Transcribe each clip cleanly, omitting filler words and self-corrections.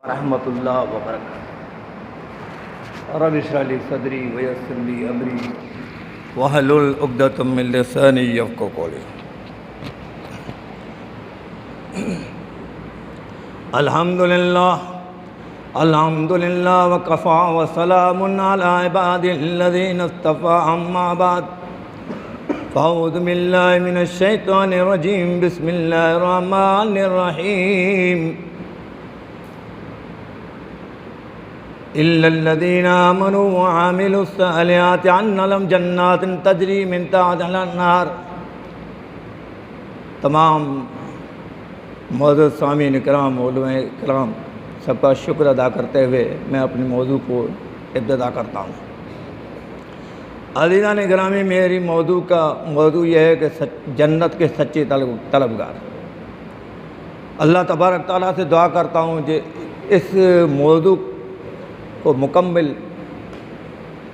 رحمۃ اللہ وبرکاتہ۔ رب اشرح لی صدری ویسر لی امری واحلل عقدۃ من لسانی یفقهوا قولی۔ الحمدللہ وکفی وسلام علی عبادہ الذین اصطفی، اما بعد فاعوذ باللہ من الشیطان الرجیم، بسم اللہ الرحمن الرحیم۔ إلا الذين آمنوا وعملوا الصالحات أن لهم جنات تجري من تحتها الأنهار۔ تمام معزز سامعین کرام، علماء کرام، سب کا شکر ادا کرتے ہوئے میں اپنے موضوع کو ابتدا کرتا ہوں۔ عزیزان گرامی، میری موضوع یہ ہے کہ جنت کے سچے طلبگار۔ اللہ تبارک تعالیٰ سے دعا کرتا ہوں کہ اس موضوع کو مکمل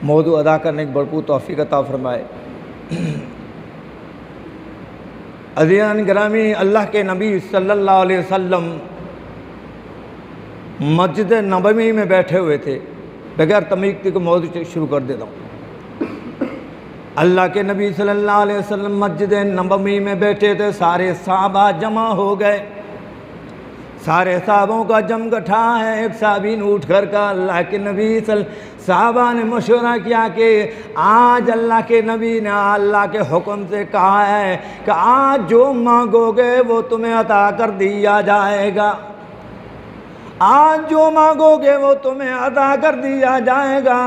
موضوع ادا کرنے کی بھرپور توفیق عطا فرمائے۔ عزیزان گرامی، اللہ کے نبی صلی اللہ علیہ وسلم مسجد نبوی میں بیٹھے ہوئے تھے۔ بغیر تمیز کے موضوع شروع کر دیتا ہوں۔ اللہ کے نبی صلی اللہ علیہ وسلم مسجد نبوی میں بیٹھے تھے، سارے صحابہ جمع ہو گئے۔ سارے صحابوں کا جمگٹھا ہے۔ ایک صحابی نے اٹھ کر کہا، اللہ کے نبی صحابہ نے مشورہ کیا کہ آج اللہ کے نبی نے اللہ کے حکم سے کہا ہے کہ آج جو مانگو گے وہ تمہیں عطا کر دیا جائے گا۔ آج جو مانگو گے وہ تمہیں عطا کر دیا جائے گا۔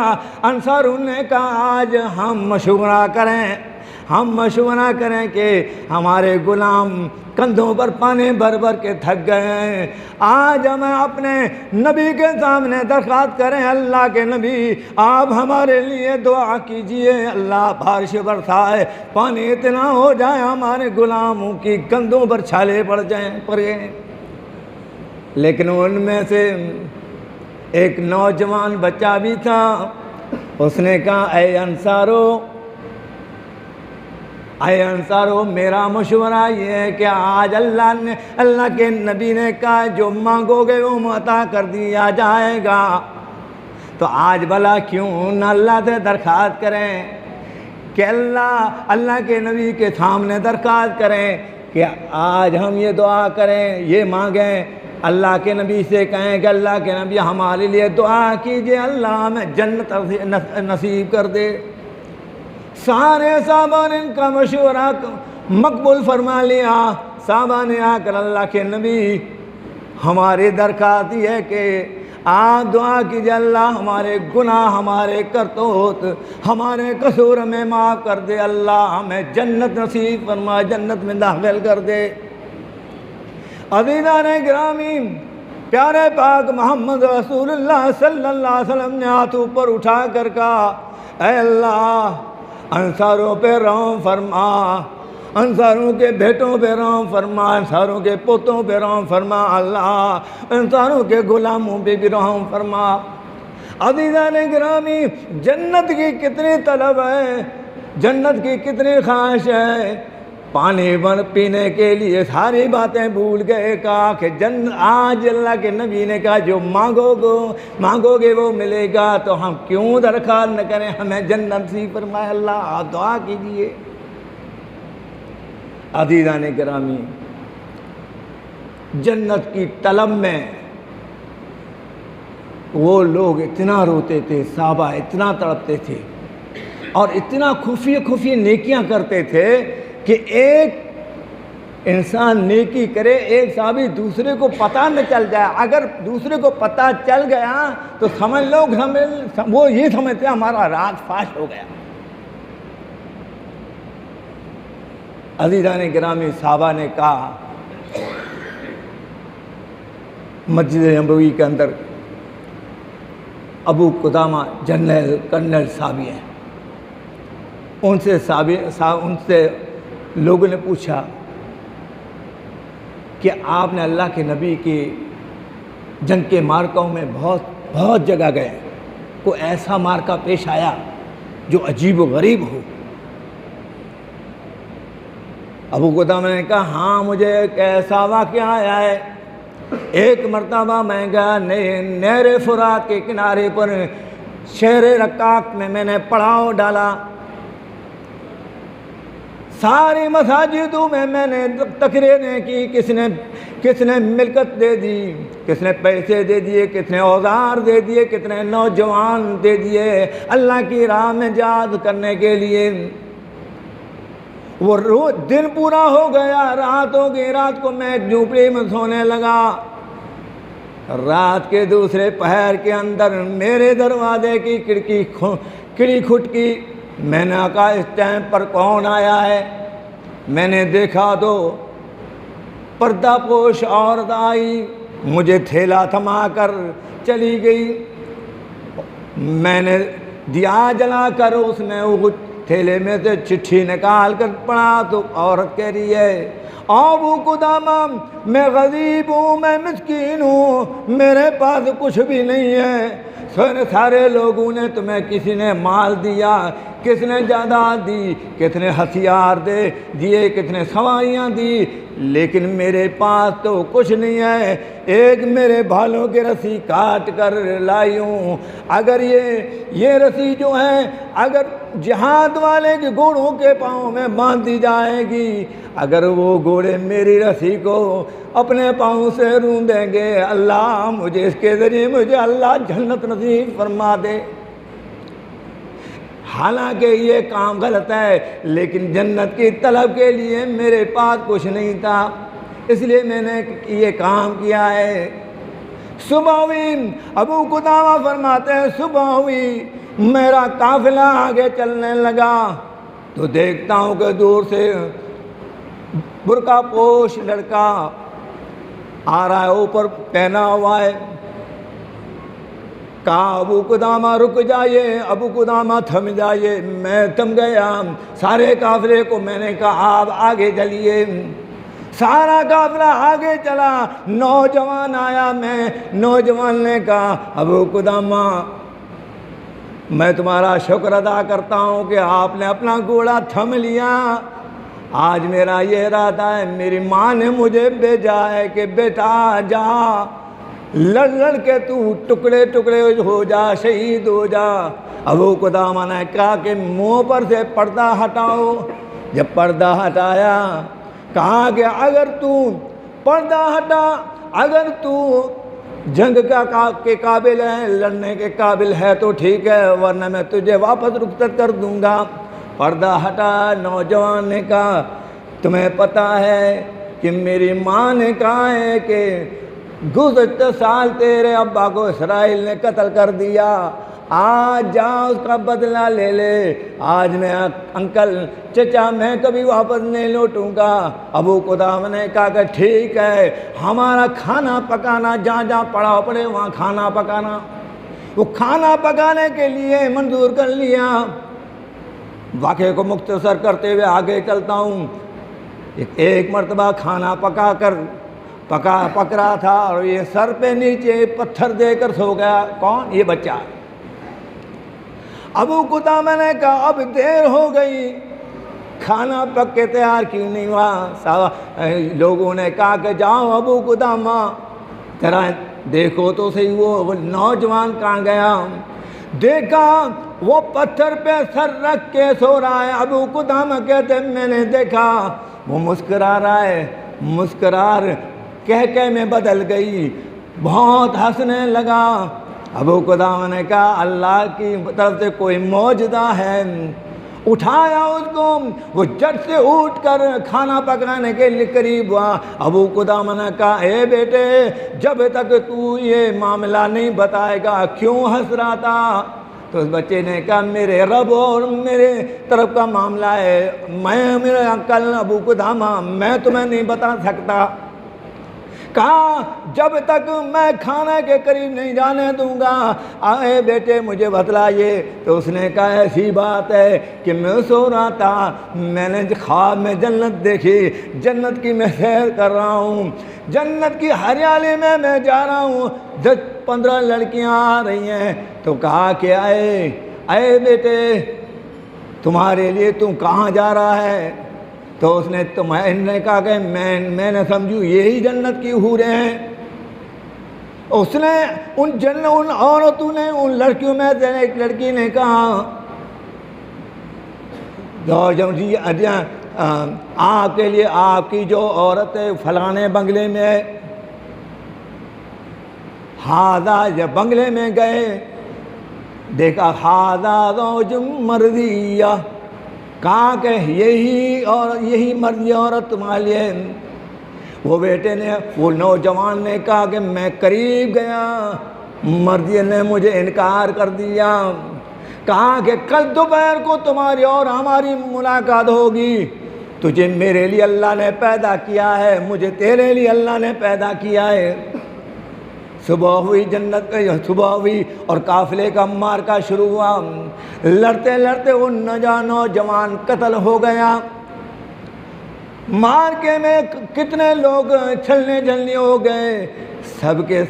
انصاروں نے کہا، آج ہم مشورہ کریں کہ ہمارے غلام کندھوں پر پانے بھر بھر کے تھک گئے ہیں۔ آج ہم اپنے نبی کے سامنے درخواست کریں، اللہ کے نبی آپ ہمارے لیے دعا کیجئے، اللہ بارش برسائے، پانی اتنا ہو جائے ہمارے غلاموں کی کندھوں پر چھالے پڑیں۔ لیکن ان میں سے ایک نوجوان بچہ بھی تھا۔ اس نے کہا، اے انصارو، میرا مشورہ یہ ہے کہ آج اللہ کے نبی نے کہا جو مانگو گے وہ عطا کر دیا جائے گا، تو آج بھلا کیوں نہ اللہ سے درخواست کریں کہ اللہ کے نبی کے سامنے درخواست کریں کہ آج ہم یہ دعا کریں، یہ مانگیں، اللہ کے نبی سے کہیں کہ اللہ کے نبی ہمارے لیے دعا کیجئے، اللہ ہمیں جنت نصیب کر دے۔ سارے صحابہ نے ان کا مشورہ مقبول فرما لیا۔ صحابہ نے آ کر اللہ کے نبی، ہماری درخواست یہ ہے کہ آپ دعا کیجئے، اللہ ہمارے گناہ، ہمارے کرتوت، ہمارے قصور میں معاف کر دے، اللہ ہمیں جنت نصیب فرما، جنت میں داخل کر دے۔ عزیزان گرامی، پیارے پاک محمد رسول اللہ صلی اللہ علیہ وسلم نے ہاتھ اوپر اٹھا کر کہا، اے اللہ انصاروں پہ رحم فرما، انصاروں کے بیٹوں پہ رحم فرما، انصاروں کے پوتوں پہ رحم فرما، اللہ انصاروں کے غلاموں پہ بھی رحم فرما۔ عزیزان گرامی، جنت کی کتنی طلب ہے، جنت کی کتنی خواہش ہے۔ پانی پینے کے لیے ساری باتیں بھول گئے، کہا کہ آج اللہ کے نبی نے کہا جو مانگو گے وہ ملے گا، تو ہم کیوں درخواست نہ کریں، ہمیں جنت نصیب فرمائے، اللہ آپ دعا کیجئے۔ عزیزان گرامی، جنت کی طلب میں وہ لوگ اتنا روتے تھے، صحابہ اتنا تڑپتے تھے اور اتنا خفیہ نیکیاں کرتے تھے کہ ایک انسان نیکی کرے، ایک صحابی دوسرے کو پتہ نہ چل جائے، اگر دوسرے کو پتہ چل گیا تو سمجھ لو وہ یہ سمجھتے ہمارا راز فاش ہو گیا۔ عزیزان گرامی، صحابہ نے کہا، مسجد نبوی کے اندر ابو قدامہ کرنل صحابی ہیں، ان سے لوگوں نے پوچھا کہ آپ نے اللہ کے نبی کی جنگ کے مارکوں میں بہت جگہ گئے، کوئی ایسا مارکہ پیش آیا جو عجیب و غریب ہو؟ ابو قدامہ نے کہا، ہاں مجھے ایک ایسا واقعہ آیا ہے ایک مرتبہ میں گیا نہر فرات کے کنارے پر شہر رقاق میں نے پڑاؤ ڈالا، ساری مساجدوں میں نے تقریریں کی، کس نے ملکت دے دی، کس نے پیسے دے دیے، کس نے اوزار دے دیے، کتنے نوجوان دے دیے اللہ کی راہ میں جہاد کرنے کے لیے۔ وہ دن پورا ہو گیا، رات ہو گئی، رات کو میں جھونپڑی میں سونے لگا۔ رات کے دوسرے پہر کے اندر میرے دروازے کی کھڑی کھٹکی، میں نے کہا اس ٹائم پر کون آیا ہے؟ میں نے دیکھا تو پردہ پوش عورت آئی، مجھے تھیلا تھما کر چلی گئی۔ میں نے دیا جلا کر اس میں وہ تھیلے میں سے چٹھی نکال کر پڑھا تو عورت کہہ رہی ہے ابو قدامہ میں غریب ہوں، میں مسکین ہوں، میرے پاس کچھ بھی نہیں ہے، سارے لوگوں نے تمہیں کسی نے مال دیا، کس نے جائیداد دی، کس نے ہتھیار دیے، کس نے سواریاں دی، لیکن میرے پاس تو کچھ نہیں ہے، ایک میرے بالوں کی رسی کاٹ کر لائی ہوں۔ اگر یہ رسی جو ہے اگر جہاد والے کے گھوڑوں کے پاؤں میں باندھ دی جائے گی، اگر وہ گھوڑے میری رسی کو اپنے پاؤں سے روندیں گے، اللہ مجھے اس کے ذریعے مجھے اللہ جنت نصیب فرما دے۔ حالانکہ یہ کام غلط ہے، لیکن جنت کی طلب کے لیے میرے پاس کچھ نہیں تھا، اس لیے میں نے یہ کام کیا ہے۔ صبح ہوئی، ابو قدامہ فرماتے ہیں صبح ہوئی، میرا قافلہ آگے چلنے لگا تو دیکھتا ہوں کہ دور سے برقع پوش لڑکا آ رہا ہے، اوپر پہنا ہوا ہے۔ کہا ابو قدامہ رک جائیے، ابو قدامہ تھم جائیے، میں تھم گیا۔ سارے قافلے کو میں نے کہا آپ آگے چلیے، سارا قافلہ آگے چلا۔ نوجوان آیا، میں نوجوان نے کہا ابو قدامہ میں تمہارا شکر ادا کرتا ہوں کہ آپ نے اپنا گھوڑا تھم لیا، آج میرا یہ ارادہ ہے، میری ماں نے مجھے بھیجا ہے کہ بیٹا جا لڑ لڑ کے تو ٹکڑے ٹکڑے ہو جا، شہید ہو جا۔ ابو قدامہ نے کہا کہ منہ پر سے پردہ ہٹاؤ۔ جب پردہ ہٹایا کہا کہ اگر تو پردہ ہٹا، اگر تو جنگ کے قابل ہے، لڑنے کے قابل ہے تو ٹھیک ہے، ورنہ میں تجھے واپس رخصت کر دوں گا۔ پردہ ہٹا۔ نوجوان نے کہا تمہیں پتہ ہے کہ میری ماں نے کہا ہے کہ گزشتہ سال تیرے ابا کو اسرائیل نے قتل کر دیا، آج جا اس کا بدلہ لے لے۔ آج میں انکل چچا میں کبھی واپس نہیں لوٹوں گا۔ ابو قدامہ نے کہا کہ ٹھیک ہے، ہمارا کھانا پکانا جہاں جہاں پڑا پڑے وہاں کھانا پکانا۔ وہ کھانا پکانے کے لیے منظور کر لیا۔ واقعے کو مختصر کرتے ہوئے آگے چلتا ہوں۔ ایک مرتبہ کھانا پک رہا تھا اور یہ سر پہ نیچے پتھر دے کر سو گیا۔ کون؟ یہ بچہ۔ ابو قدامہ نے کہا اب دیر ہو گئی، کھانا پک کے تیار کیوں نہیں ہوا؟ لوگوں نے کہا کہ جاؤ ابو قدامہ ذرا دیکھو تو صحیح وہ نوجوان کہاں گیا۔ دیکھا وہ پتھر پہ سر رکھ کے سو رہا ہے۔ ابو قدامہ کہتے میں نے دیکھا وہ مسکرا رہا ہے، مسکرار کہہ میں بدل گئی، بہت ہنسنے لگا۔ ابو قدامہ نے کہا اللہ کی طرف سے کوئی معجزہ ہے۔ اٹھایا اس کو، وہ جٹ سے اٹھ کر کھانا پکانے کے لیے قریب ہوا۔ ابو قدامہ نے کہا اے بیٹے جب تک تو یہ معاملہ نہیں بتائے گا کیوں ہنس رہا تھا؟ تو اس بچے نے کہا میرے رب اور میرے طرف کا معاملہ ہے، میرے انکل ابو قدامہ میں تمہیں نہیں بتا سکتا۔ کہا جب تک میں کھانے کے قریب نہیں جانے دوں گا اے بیٹے مجھے بتلائیے۔ تو اس نے کہا ایسی بات ہے کہ میں سو رہا تھا، میں نے خواب میں جنت دیکھی، جنت کی میں سیر کر رہا ہوں، جنت کی ہریالی میں جا رہا ہوں، 10-15 لڑکیاں آ رہی ہیں۔ تو کہا کہ اے بیٹے تمہارے لیے تم کہاں جا رہا ہے؟ تو اس نے کہا کہ میں نے سمجھوں یہی جنت کی حوریں ہیں۔ اس نے ان عورتوں نے ان لڑکیوں میں سے ایک لڑکی نے کہا آپ کے لیے آپ کی جو عورت ہے فلانے بنگلے میں ہے. ہاذا جب بنگلے میں گئے دیکھا ہاذا زوج مرضیہ، کہا کہ یہی مرضی عورت تمہارے لیے. وہ بیٹے نے وہ نوجوان نے کہا کہ میں قریب گیا، مرضی نے مجھے انکار کر دیا. کہا کہ کل دوپہر کو تمہاری اور ہماری ملاقات ہوگی. تجھے میرے لیے اللہ نے پیدا کیا ہے، مجھے تیرے لیے اللہ نے پیدا کیا ہے. صبح ہوئی صبح ہوئی اور قافلے کا مارکا شروع ہوا. لڑتے لڑتے وہ نوجوان قتل ہو گیا. مارکے میں کتنے لوگ چھلنے جلنے ہو گئے. سب کے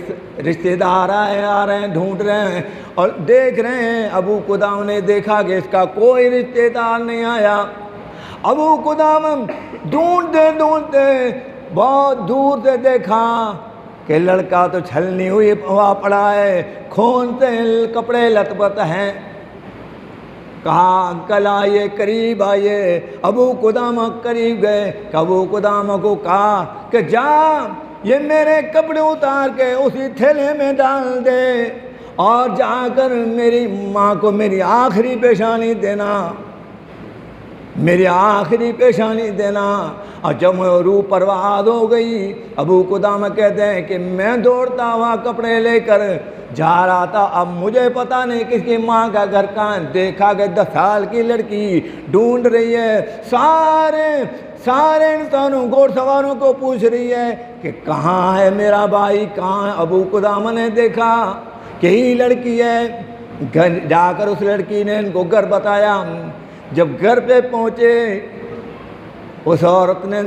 رشتہ دار آ رہے ہیں، ڈھونڈ رہے ہیں اور دیکھ رہے ہیں. ابو قدام نے دیکھا کہ اس کا کوئی رشتہ دار نہیں آیا. ابو قدام ڈھونڈتے بہت دور سے دیکھا کہ لڑکا تو چھلنی ہوئی ہوا پڑا ہے، خون سے کپڑے لت پت ہیں. کہا انکل آئیے، قریب آئیے. ابو قدامہ قریب گئے. ابو قدامہ کو کہا کہ جا یہ میرے کپڑے اتار کے اسی تھیلے میں ڈال دے اور جا کر میری ماں کو میری آخری پیشانی دینا، میری آخری پیشانی دینا. اور جب روح پرواز ہو گئی، ابو قدامہ کہتے ہیں کہ میں دوڑتا ہوا کپڑے لے کر جا رہا تھا. اب مجھے پتہ نہیں کس کی ماں کا گھر کہاں. دیکھا کہ 10 سال کی لڑکی ڈھونڈ رہی ہے، سارے انسانوں گھوڑ سواروں کو پوچھ رہی ہے کہ کہاں ہے میرا بھائی، کہاں ہے. ابو قدامہ نے دیکھا کہ یہی لڑکی ہے. گھر جا کر اس لڑکی نے ان کو گھر بتایا. جب گھر پہ پہنچے اس عورت نے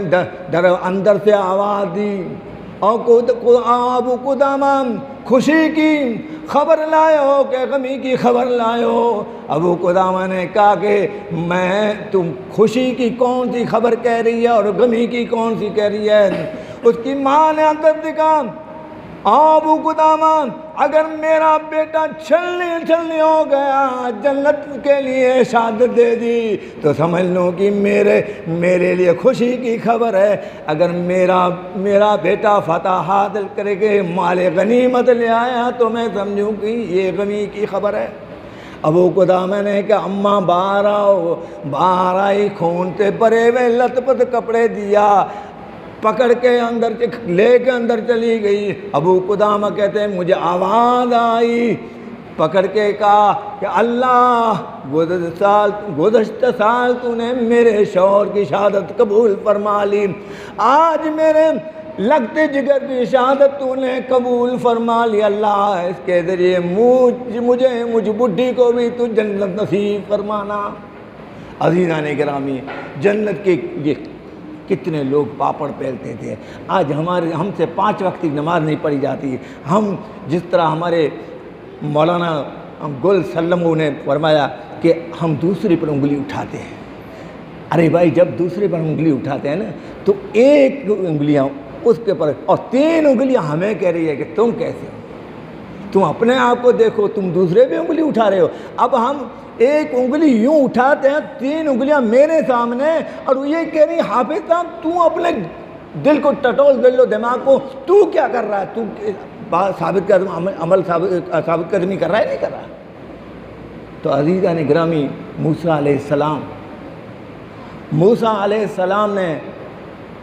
اندر سے آواز دی اور ابو قدامہ خوشی کی خبر لائے ہو کہ غمی کی خبر لائے ہو. ابو قدامہ نے کہا کہ تم خوشی کی کون سی خبر کہہ رہی ہے اور غمی کی کون سی کہہ رہی ہے. اس کی ماں نے اندر دکھا ابو قدامہ اگر میرا بیٹا چھلنی ہو گیا، جنت کے لیے شہادت دے دی تو سمجھ لو کہ میرے لیے خوشی کی خبر ہے. اگر میرا بیٹا فتح حاصل کرے کہ مال غنیمت لے آیا تو میں سمجھوں کہ یہ غمی کی خبر ہے. ابو قدامہ نے کہا اماں باہر آئی، خون سے بھرے ہوئے لت پت کپڑے دیا، پکڑ کے لے کے اندر چلی گئی. ابو قدامہ کہتے ہیں مجھے آواز آئی، پکڑ کے کہا کہ اللہ گزشتہ سال تو نے میرے شوہر کی شہادت قبول فرما لی، آج میرے لگتے جگر کی شہادت تو نے قبول فرما لی. اللہ اس کے ذریعے مجھ بڈھی کو بھی تو جنت نصیب فرمانا. عزیزان گرامی، جنت کے کتنے لوگ پاپڑ پھیلتے تھے. آج ہم سے 5 وقت کی نماز نہیں پڑھی جاتی. ہم جس طرح ہمارے مولانا گل سلمو نے فرمایا کہ ہم دوسرے پر انگلی اٹھاتے ہیں. ارے بھائی، جب دوسرے پر انگلی اٹھاتے ہیں نا تو ایک انگلیاں اس کے پر اور 3 انگلیاں ہمیں کہہ رہی ہے کہ تم کیسے ہو. تم اپنے آپ کو دیکھو، تم دوسرے پہ انگلی اٹھا رہے ہو. اب ہم ایک انگلی یوں اٹھاتے ہیں، 3 انگلیاں میرے سامنے، اور وہ یہ کہہ رہی حافظ صاحب تو اپنے دل کو ٹٹول دل و دماغ کو تو کیا کر رہا ہے، تو بات ثابت کر، عمل ثابت قدمی کر رہا ہے نہیں کر رہا. تو عزیزان گرامی، موسیٰ علیہ السلام نے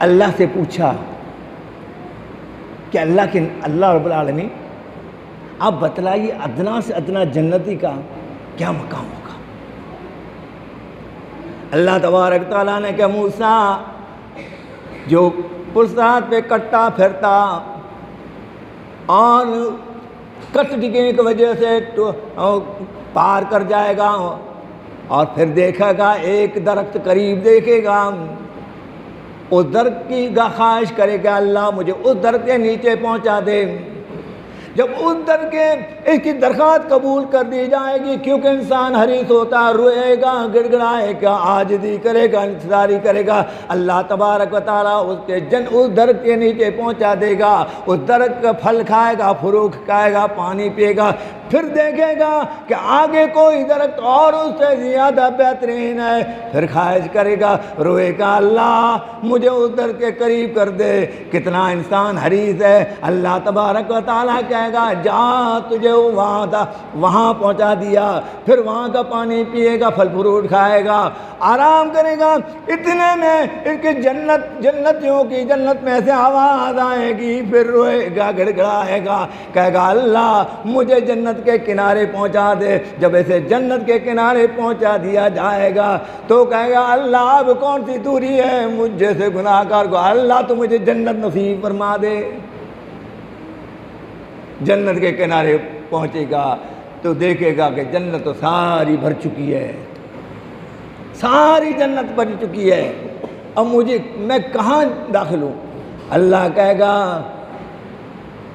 اللہ سے پوچھا کہ اللہ رب العالمین آپ بتلائیے ادنا سے ادنا جنتی کا کیا مقام ہوگا. اللہ تبارک تعالیٰ نے کہا موسیٰ جو پرسات پہ کٹا پھرتا اور کٹ ڈگنے کی وجہ سے پار کر جائے گا اور پھر دیکھے گا ایک درخت قریب دیکھے گا، اس درخت کی خواہش کرے گا اللہ مجھے اس درخت کے نیچے پہنچا دے. جب اس در کے اس کی درخواست قبول کر دی جائے گی، کیونکہ انسان حریص ہوتا ہے، روئے گا، گڑ گڑائے گا، عاجزی کرے گا، انتظاری کرے گا، اللہ تبارک و تعالیٰ اس کے اس درخت کے نیچے پہنچا دے گا، اس درخت کا پھل کھائے گا، فروخت کھائے گا، پانی پیے گا، پھر دیکھے گا کہ آگے کوئی درخت اور اس سے زیادہ بہترین ہے، پھر خواہش کرے گا، روئے گا، اللہ مجھے اس درخت کے قریب کر دے۔ کتنا انسان حریص ہے، اللہ تبارک و تعالیٰ کہے گا جا تجھے وہاں پہنچا دیا، پھر وہاں کا پانی پیے گا، پھل فروٹ کھائے گا، آرام کرے گا، اتنے میں اس کی جنتیوں کی جنت میں سے آواز آئے گی، پھر روئے گا، گڑ گڑائے گا، کہے گا اللہ مجھے جنت کے کنارے پہنچا دے۔ جب اسے جنت کے کنارے پہنچا دیا جائے گا تو کہے گا اللہ اب کون سی دوری ہے مجھ جیسے گناہ گار کو، اللہ تو مجھے جنت نصیب فرما دے۔ جنت کے کنارے پہنچے گا تو دیکھے گا کہ جنت تو ساری بھر چکی ہے، ساری جنت بھر چکی ہے، اب میں کہاں داخل ہوں؟ اللہ کہے گا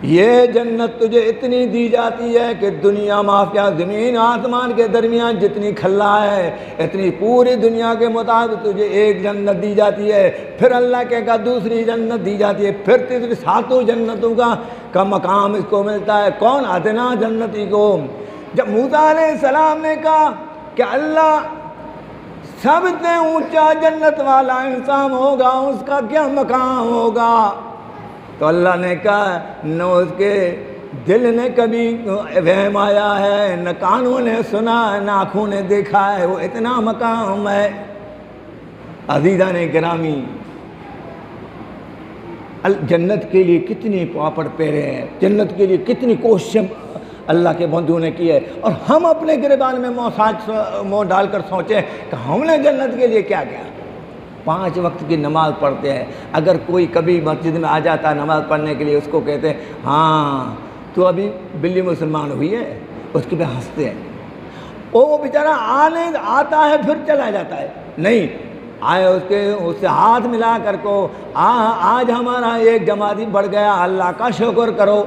یہ جنت تجھے اتنی دی جاتی ہے کہ دنیا مافیا زمین آسمان کے درمیان جتنی کھلا ہے اتنی پوری دنیا کے مطابق تجھے ایک جنت دی جاتی ہے، پھر اللہ کہے گا دوسری جنت دی جاتی ہے، پھر تیسری، ساتوں جنتوں کا مقام اس کو ملتا ہے۔ کون ادنا جنتی کو؟ جب موسیٰ علیہ السلام نے کہا کہ اللہ سب سے اونچا جنت والا انسان ہوگا اس کا کیا مقام ہوگا، تو اللہ نے کہا نہ اس کے دل نے کبھی وہم آیا ہے، نہ کانوں نے سنا ہے، نہ آنکھوں نے دیکھا ہے، وہ اتنا مقام ہے۔ عزیزان گرامی، جنت کے لیے کتنی پاپڑ پیرے ہیں، جنت کے لیے کتنی کوششیں اللہ کے بندوں نے کی ہے، اور ہم اپنے گریبان میں منہ ڈال کر سوچیں کہ ہم نے جنت کے لیے کیا کیا۔ 5 وقت کی نماز پڑھتے ہیں، اگر کوئی کبھی مسجد میں آ جاتا ہے نماز پڑھنے کے لیے اس کو کہتے ہیں ہاں تو ابھی بلی مسلمان ہوئی ہے، اس کے پہ ہنستے ہیں، وہ بیچارہ آتا ہے پھر چلا جاتا ہے، نہیں آئے اس سے ہاتھ ملا کر کو آج ہمارا ایک جماعتی بڑھ گیا، اللہ کا شکر کرو۔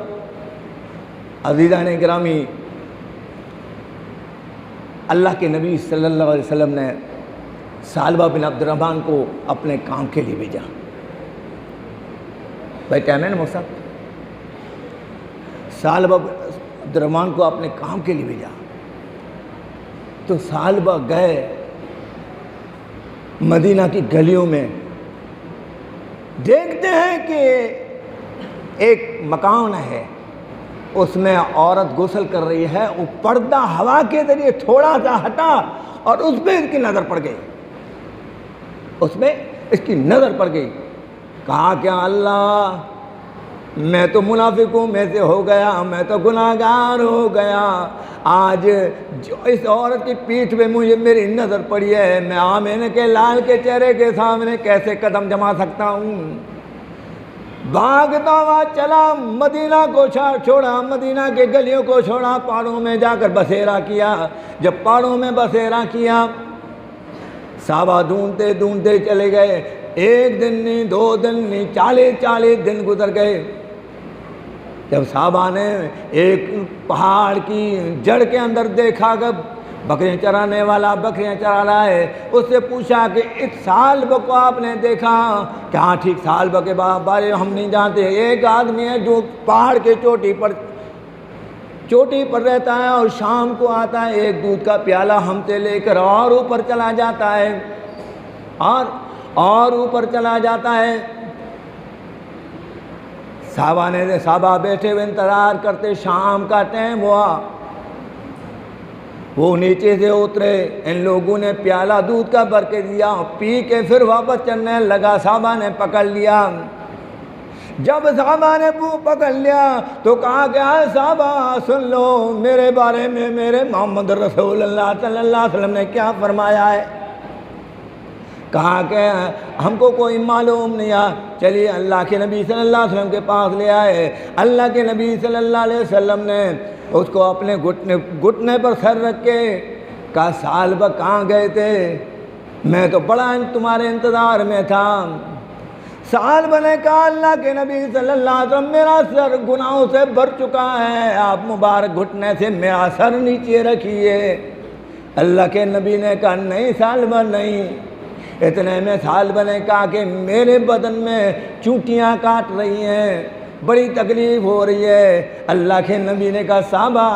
عزیزان گرامی، اللہ کے نبی صلی اللہ علیہ وسلم نے ثعلبہ بن عبد الرحمن کو اپنے کام کے لیے بھیجا۔ بھائی ٹائم ہے نا موسیٰ؟ ثعلبہ بن عبد الرحمن کو اپنے کام کے لیے بھیجا تو ثعلبہ گئے مدینہ کی گلیوں میں، دیکھتے ہیں کہ ایک مکان ہے اس میں عورت غسل کر رہی ہے، وہ پردہ ہوا کے ذریعے تھوڑا سا ہٹا اور اس پہ اس کی نظر پڑ گئی، اس میں اس کی نظر پڑ گئی، کہا کہ اللہ میں تو منافقوں میں سے ہو گیا، میں تو گناہ گار ہو گیا، آج جو اس عورت کی پیٹھ پہ مجھے میری نظر پڑی ہے، میں آمینہ کے لال کے چہرے کے سامنے کیسے قدم جما سکتا ہوں؟ بھاگتا ہوا چلا، مدینہ کو چھوڑا، مدینہ کے گلیوں کو چھوڑا، پہاڑوں میں جا کر بسیرا کیا۔ جب پہاڑوں میں بسیرا کیا، صحابہ ڈھونڈتے ڈھونڈتے چلے گئے، 1 دن نہیں، 2 دن نہیں، 40 دن گزر گئے۔ جب صحابہ نے ایک پہاڑ کی جڑ کے اندر دیکھا کہ بکریاں چرانے والا بکریاں چرا رہا ہے، اس سے پوچھا کہ اس ثعلبہ کو آپ نے دیکھا؟ کہ ہاں ٹھیک، ثعلبہ کے بارے ہم نہیں جانتے، ایک آدمی ہے جو پہاڑ کے چوٹی پر رہتا ہے اور شام کو آتا ہے، ایک دودھ کا پیالہ ہم سے لے کر اور اوپر چلا جاتا ہے، اور اوپر چلا جاتا ہے۔ صحابہ بیٹھے ہوئے انتظار کرتے، شام کا ٹائم ہوا، وہ نیچے سے اترے، ان لوگوں نے پیالہ دودھ کا بھر کے دیا، پی کے پھر واپس چلنے لگا، صحابہ نے پکڑ لیا۔ جب صحابہ نے پکڑ لیا تو کہا کہ اے صحابہ سن لو میرے بارے میں، میرے محمد رسول اللہ صلی اللہ علیہ وسلم نے کیا فرمایا ہے۔ کہا کہ ہم کو کوئی معلوم نہیں ہے، چلیے اللہ کے نبی صلی اللہ علیہ وسلم کے پاس لے آئے۔ اللہ کے نبی صلی اللہ علیہ وسلم نے اس کو اپنے گھٹنے پر سر رکھ کے کہا ثعلبہ کہاں گئے تھے؟ میں تو بڑا تمہارے انتظار میں تھا۔ سال بنے کہا اللہ کے نبی صلی اللہ علیہ وسلم میرا سر گناہوں سے بھر چکا ہے، آپ مبارک گھٹنے سے میرا سر نیچے رکھیے۔ اللہ کے نبی نے کہا نہیں سال بھر نہیں۔ اتنے میں سال بنے کہا کہ میرے بدن میں چونٹیاں کاٹ رہی ہیں، بڑی تکلیف ہو رہی ہے۔ اللہ کے نبی نے کہا صحابہ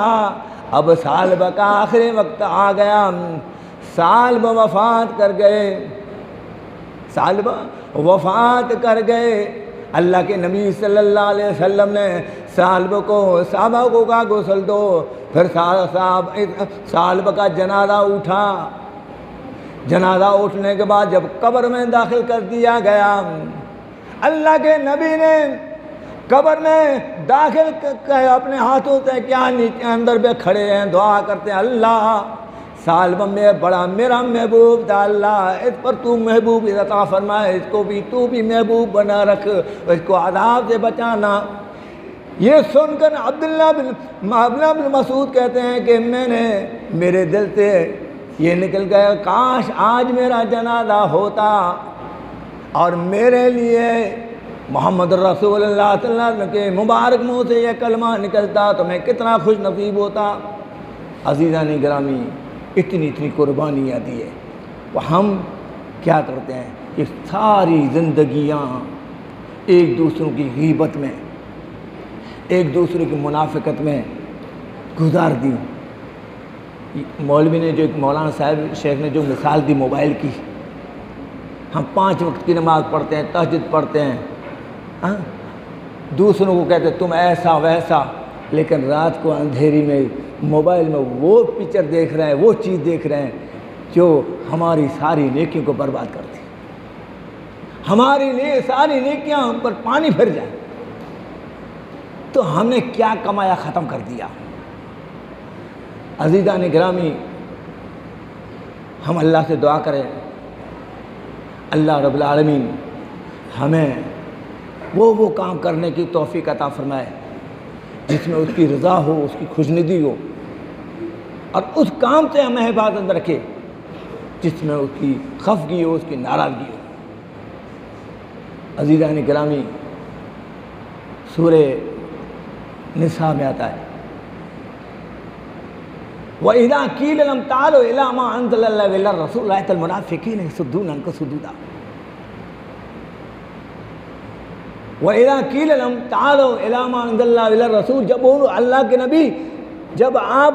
اب سال بہ کا آخری وقت آ گیا، سال بہ وفات کر گئے، سال بہ وفات کر گئے۔ اللہ کے نبی صلی اللہ علیہ وسلم نے صحابہ کو کہا غسل دو، پھر صحابہ کا جنازہ اٹھا۔ جنازہ اٹھنے کے بعد جب قبر میں داخل کر دیا گیا، اللہ کے نبی نے قبر میں داخل کر اپنے ہاتھوں سے کیا نیچے اندر پہ کھڑے ہیں، دعا کرتے ہیں اللہ سال میں بڑا میرا محبوب تھا، اللہ اس پر تو محبوب عطا فرمائے، اس کو بھی تو بھی محبوب بنا رکھ، اس کو عذاب سے بچانا۔ یہ سن کر عبداللہ بن مسعود کہتے ہیں کہ میرے دل سے یہ نکل گیا کاش آج میرا جنازہ ہوتا اور میرے لیے محمد رسول اللہ صلی اللہ علیہ وسلم کے مبارک منہ سے یہ کلمہ نکلتا تو میں کتنا خوش نصیب ہوتا۔ عزیزان گرامی اتنی قربانیاں دی ہے، وہ ہم کیا کرتے ہیں کہ ساری زندگیاں ایک دوسروں کی غیبت میں، ایک دوسرے کی منافقت میں گزار دی۔ مولوی نے جو ایک مولانا صاحب شیخ نے جو مثال دی موبائل کی، ہم 5 وقت کی نماز پڑھتے ہیں، تہجد پڑھتے ہیں، دوسروں کو کہتے ہیں تم ایسا ویسا، لیکن رات کو اندھیری میں موبائل میں وہ پکچر دیکھ رہے ہیں، وہ چیز دیکھ رہے ہیں جو ہماری ساری نیکیوں کو برباد کرتی، ہماری ساری نیکیاں ہم پر پانی پھر جائے تو ہم نے کیا کمایا ختم کر دیا۔ عزیزان گرامی ہم اللہ سے دعا کریں اللہ رب العالمین ہمیں وہ کام کرنے کی توفیق عطا فرمائے جس میں اس کی رضا ہو، اس کی خوشندی ہو، اور اس کام سے ہمیں حفاظت میں رکھے جس میں اس کی خفگی ہو، اس کی ناراضگی ہو۔ عزیزان گرامی سورہ نساء میں آتا ہے وَإِذَا قِيلَ لَهُمْ تَعَالَوْا إِلَىٰ مَا أَنزَلَ اللَّهُ وَإِلَى الرَّسُولِ رَأَيْتَ الْمُنَافِقِينَ يَصُدُّونَ عَنكَ صُدُودًا۔ وَإِذَا قِيلَ لَهُمْ تَعَالَوْا إِلَىٰ مَا أَنزَلَ اللَّهُ وَإِلَى الرَّسُولِ جب اللہ کے نبی جب آپ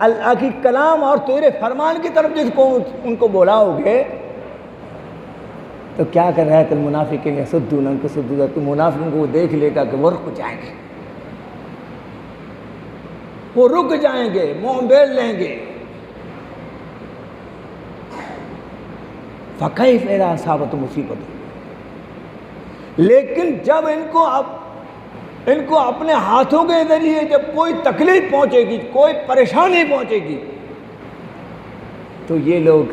اللہ کی کلام اور تیرے فرمان کی طرف جس کو ان کو بلاؤ گے تو کیا کر رہے تھے المنافقین یصدون عنک صدودا، تو منافقوں کو دیکھ لے گا کہ وہ رک جائیں گے، وہ رک جائیں گے، منہ بیل لیں گے۔ فَكَيْفَ إِذَا أَصَابَتْهُم مُّصِیبَةٌ، لیکن جب ان کو اپنے ہاتھوں کے ذریعے جب کوئی تکلیف پہنچے گی، کوئی پریشانی پہنچے گی تو یہ لوگ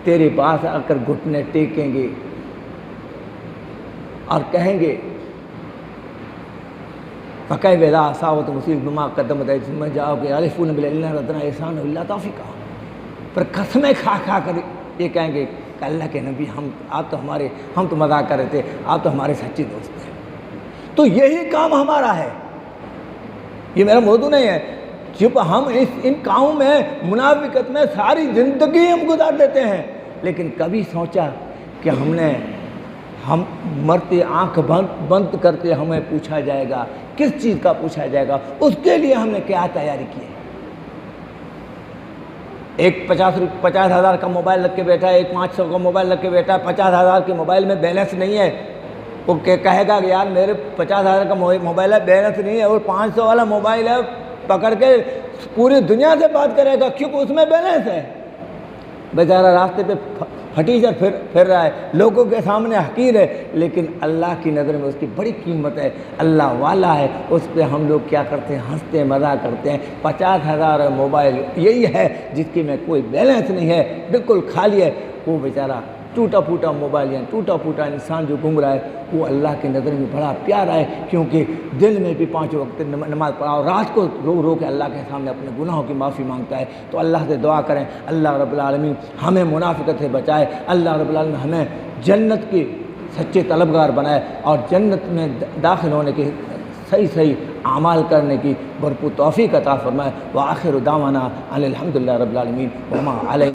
تیرے پاس آ کر گھٹنے ٹیکیں گے اور کہیں گے فَكَيْفَ إِذَا أَصَابَتْهُم مُّصِیبَةٌ بِمَا قَدَّمَتْ أَیْدِیہُم جَاءُوكَ یحلفون بِاللَّهِ إِنْ أَرَدْنَا إِحْسَانًا إِلَّا تَوْفِیقًا، پر قسمیں کھا کر یہ کہیں گے کہ اللہ کے نبی ہم تو مذاق کر رہے تھے، آپ تو ہمارے سچے دوست ہیں۔ تو یہی کام ہمارا ہے، یہ میرا موضوع نہیں ہے۔ جب ہم ان کاموں میں منافقت میں ساری زندگی ہم گزار دیتے ہیں، لیکن کبھی سوچا کہ ہم مرتے آنکھ بند کرتے ہمیں پوچھا جائے گا، کس چیز کا پوچھا جائے گا، اس کے لیے ہم نے کیا تیاری کی ہے؟ ایک 50,000 کا موبائل رکھ کے بیٹھا ہے، ایک 500 کا موبائل رکھ کے بیٹھا ہے، 50,000 کے موبائل میں بیلنس نہیں ہے، وہ کہے گا کہ یار میرے 50,000 کا موبائل ہے، بیلنس نہیں ہے، اور 500 والا موبائل ہے پکڑ کے پوری دنیا سے بات کرے گا کیونکہ اس میں بیلنس ہے۔ بیچارہ راستے پہ پھٹیچر پھر رہا ہے، لوگوں کے سامنے حقیر ہے، لیکن اللہ کی نظر میں اس کی بڑی قیمت ہے، اللہ والا ہے، اس پہ ہم لوگ کیا کرتے ہیں، ہنستے مذاق کرتے ہیں۔ 50,000 موبائل یہی ہے جس کی میں کوئی بیلنس نہیں ہے، بالکل خالی ہے، وہ بیچارہ ٹوٹا پھوٹا موبائل یا ٹوٹا پھوٹا انسان جو گھوم رہا ہے وہ اللہ کی نظر میں بڑا پیارا ہے، کیونکہ دل میں بھی 5 وقت نماز پڑھا اور رات کو رو کے اللہ کے سامنے اپنے گناہوں کی معافی مانگتا ہے۔ تو اللہ سے دعا کریں اللہ رب العالمین ہمیں منافقت سے بچائے، اللہ رب العالمین ہمیں جنت کی سچے طلبگار بنائے اور جنت میں داخل ہونے کے صحیح اعمال کرنے کی بھرپور توفیق عطا فرمائے۔ وآخر دعوانا ان الحمد للہ رب العالمین وما علیہ